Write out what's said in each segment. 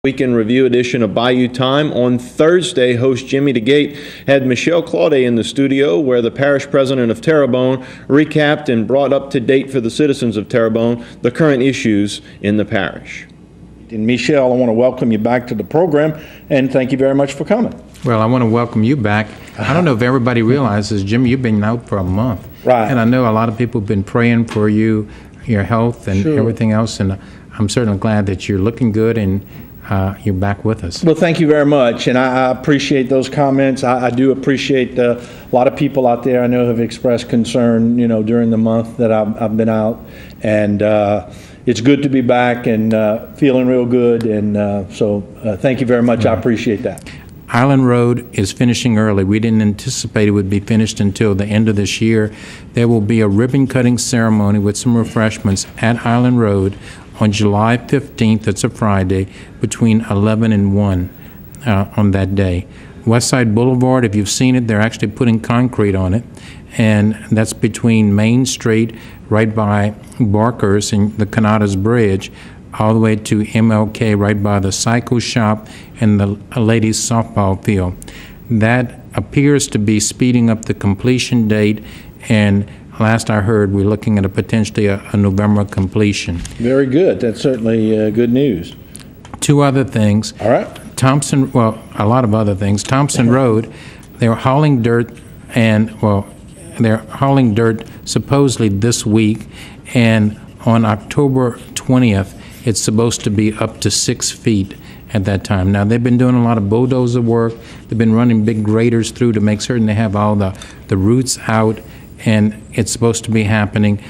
Weekend review edition of Bayou Time. On Thursday, host Jimmy Dagate had Michel Claudet in the studio, where the parish president of Terrebonne recapped and brought up to date for the citizens of Terrebonne the current issues in the parish. And Michel, I want to welcome you back to the program, and thank you very much for coming. Well, I want to welcome you back. I don't know if everybody realizes, Jimmy, you've been out for a month. Right. And I know a lot of people have been praying for you, your health and Sure. everything else, and I'm certainly glad that you're looking good and you're back with us. Well, thank you very much, and I appreciate those comments. I do appreciate a lot of people out there I know have expressed concern, during the month that I've been out, and it's good to be back and feeling real good, and so thank you very much. I appreciate that. Island Road is finishing early. We didn't anticipate it would be finished until the end of this year. There will be a ribbon cutting ceremony with some refreshments at Island Road on July 15th, it's a Friday, between 11 and 1 on that day. Westside Boulevard, if you've seen it, they're actually putting concrete on it, and that's between Main Street, right by Barker's and the Canadas Bridge, all the way to MLK, right by the cycle shop and the ladies' softball field. That appears to be speeding up the completion date, and last I heard, we're looking at potentially a November completion. Very good. That's certainly good news. Two other things. All right. A lot of other things. Thompson Road, they're hauling dirt, they're hauling dirt supposedly this week, and on October 20th, it's supposed to be up to 6 feet at that time. Now, they've been doing a lot of bulldozer work. They've been running big graders through to make certain they have all the roots out, and it's supposed to be happening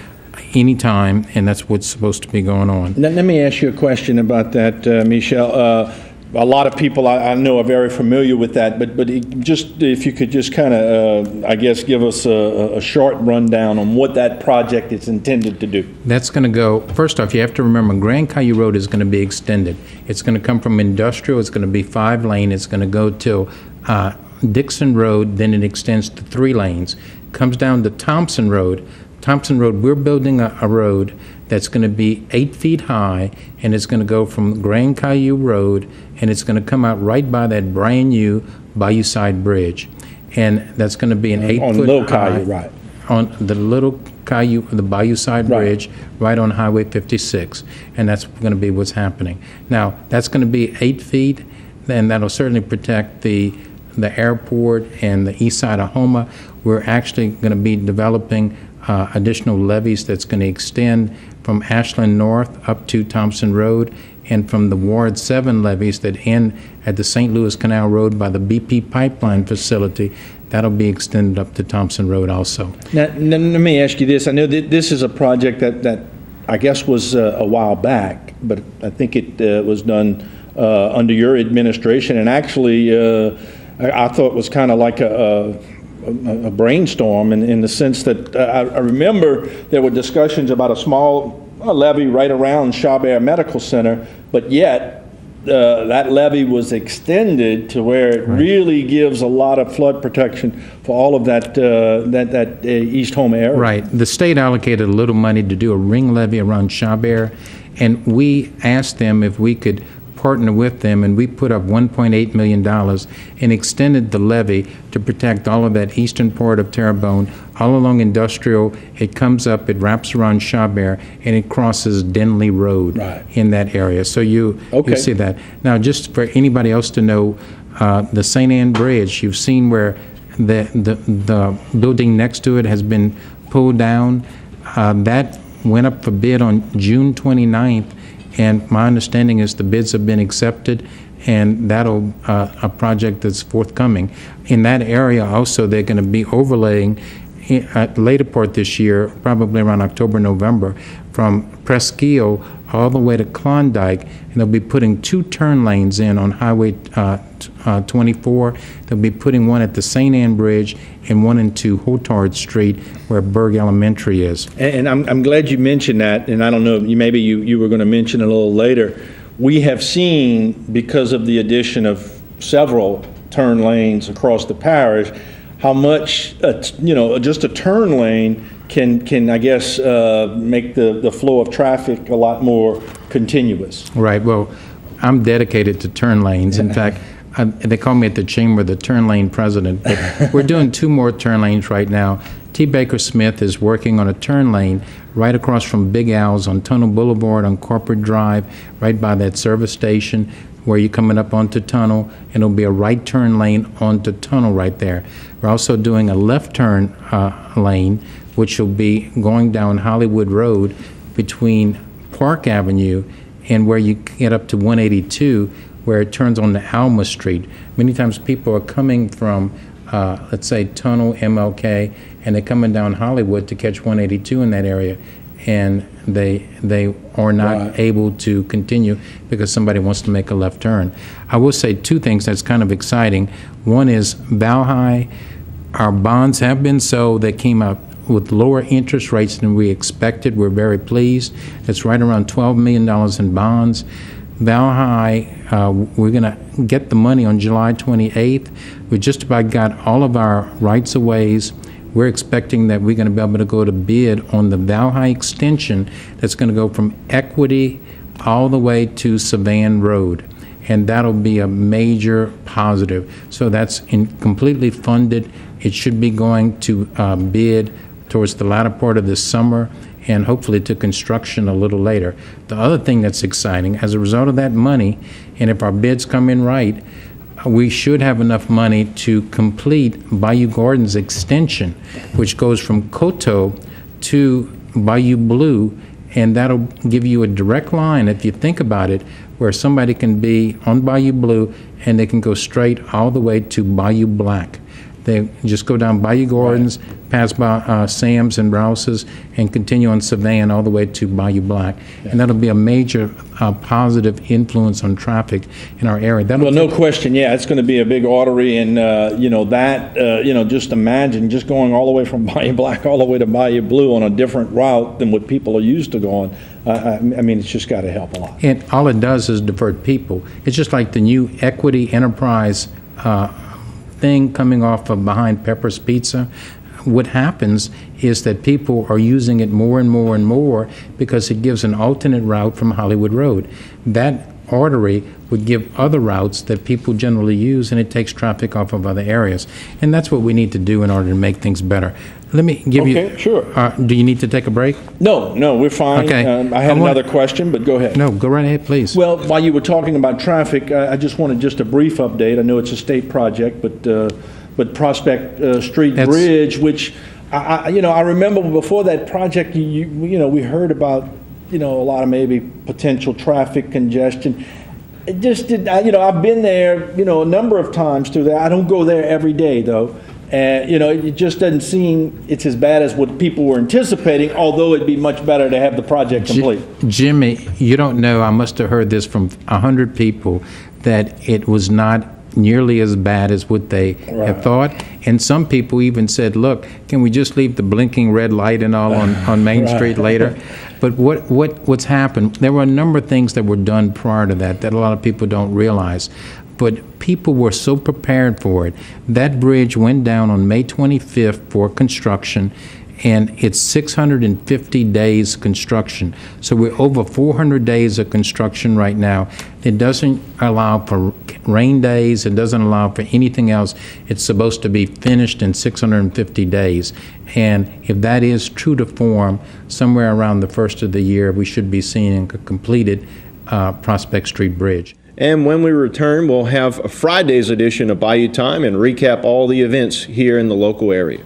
anytime, and that's what's supposed to be going on. Let me ask you a question about that, Michel. A lot of people I know are very familiar with that, but if you could just kind of, give us a short rundown on what that project is intended to do. That's going to go, first off, you have to remember, Grand Bayou Road is going to be extended. It's going to come from industrial, it's going to be 5-lane, it's going to go till Dixon Road, then it extends to 3 lanes. Comes down to Thompson Road. Thompson Road, we're building a road that's going to be 8 feet high, and it's going to go from Grand Bayou Road, and it's going to come out right by that brand new Bayou Side Bridge. And that's going to be an 8 foot on Little high. Bayou, right. On the Little Bayou, the Bayou Side Bridge, right on Highway 56. And that's going to be what's happening. Now, that's going to be 8 feet, and that'll certainly protect the airport and the east side of Houma. We're actually going to be developing additional levees that's going to extend from Ashland North up to Thompson Road, and from the Ward 7 levees that end at the St. Louis Canal Road by the BP pipeline facility, that'll be extended up to Thompson Road also. Now, let me ask you this. I know that this is a project that I guess was a while back, but I think it was done under your administration, and actually I thought it was kind of like a brainstorm in the sense that I remember there were discussions about a small levee right around Chabert Medical Center, but yet that levee was extended to where it really gives a lot of flood protection for all of that East Houma area. Right. The state allocated a little money to do a ring levee around Chabert, and we asked them if we could partner with them, and we put up $1.8 million and extended the levee to protect all of that eastern part of Terrebonne, all along Industrial. It comes up, it wraps around Chabert, and it crosses Denley Road in that area. So you see that. Now, just for anybody else to know, the St. Anne Bridge, you've seen where the building next to it has been pulled down. That went up for bid on June 29th. And my understanding is the bids have been accepted, and that'll a project that's forthcoming. In that area also, they're going to be overlaying at later part this year, probably around October, November, from Presqu'île all the way to Klondike, and they'll be putting 2 turn lanes in on Highway 24. They'll be putting one at the St. Anne Bridge and one into Hotard Street where Berg Elementary is. And I'm glad you mentioned that, and I don't know, maybe you were going to mention it a little later. We have seen, because of the addition of several turn lanes across the parish, how much, just a turn lane can I guess, make the flow of traffic a lot more continuous. Right. Well, I'm dedicated to turn lanes. In fact, they call me at the chamber the turn lane president, but we're doing 2 more turn lanes right now. T. Baker Smith is working on a turn lane right across from Big Al's on Tunnel Boulevard on Corporate Drive, right by that service station where you're coming up onto Tunnel, and it'll be a right turn lane onto Tunnel right there. We're also doing a left turn lane, which will be going down Hollywood Road between Park Avenue and where you get up to 182, where it turns on to Alma Street. Many times people are coming from, let's say, Tunnel, MLK, and they're coming down Hollywood to catch 182 in that area, and they are not able to continue because somebody wants to make a left turn. I will say 2 things that's kind of exciting. One is Bayou. Our bonds have been sold. They came out with lower interest rates than we expected. We're very pleased. It's right around $12 million in bonds. Bayou, we're going to get the money on July 28th. We just about got all of our rights-of-ways. We're expecting that we're going to be able to go to bid on the Bayou extension that's going to go from Equity all the way to Savannah Road. And that'll be a major positive. So that's completely funded. It should be going to bid towards the latter part of this summer and hopefully to construction a little later. The other thing that's exciting, as a result of that money, and if our bids come in right, we should have enough money to complete Bayou Gardens extension, which goes from Coteau to Bayou Blue, and that'll give you a direct line, if you think about it, where somebody can be on Bayou Blue and they can go straight all the way to Bayou Black. They just go down Bayou Gardens, pass by Sam's and Rouse's, and continue on Savannah all the way to Bayou Black. Yeah. And that'll be a major positive influence on traffic in our area. Well, no question, yeah, it's going to be a big artery, and just imagine just going all the way from Bayou Black all the way to Bayou Blue on a different route than what people are used to going. I mean, it's just got to help a lot. And all it does is divert people. It's just like the new Equity Enterprise thing coming off of behind Pepper's Pizza. What happens is that people are using it more and more and more because it gives an alternate route from Hollywood Road. That artery would give other routes that people generally use, and it takes traffic off of other areas. And that's what we need to do in order to make things better. Let me give you... Okay, sure. Do you need to take a break? No, we're fine. Okay. I had another question, but go ahead. No, go right ahead, please. Well, while you were talking about traffic, I just wanted just a brief update. I know it's a state project, but Prospect Street Bridge, which I remember before that project, we heard about a lot of maybe potential traffic congestion. It just did. I've been there a number of times through there. I don't go there every day though. And, it just doesn't seem it's as bad as what people were anticipating, although it'd be much better to have the project complete. Jimmy, you don't know, I must have heard this from 100 people, that it was not nearly as bad as what they had thought. And some people even said, look, can we just leave the blinking red light and all on Main Street later? But what's happened, there were a number of things that were done prior to that a lot of people don't realize. But people were so prepared for it. That bridge went down on May 25th for construction, and it's 650 days construction. So we're over 400 days of construction right now. It doesn't allow for rain days. It doesn't allow for anything else. It's supposed to be finished in 650 days. And if that is true to form, somewhere around the first of the year, we should be seeing a completed Prospect Street Bridge. And when we return, we'll have a Friday's edition of Bayou Time and recap all the events here in the local area.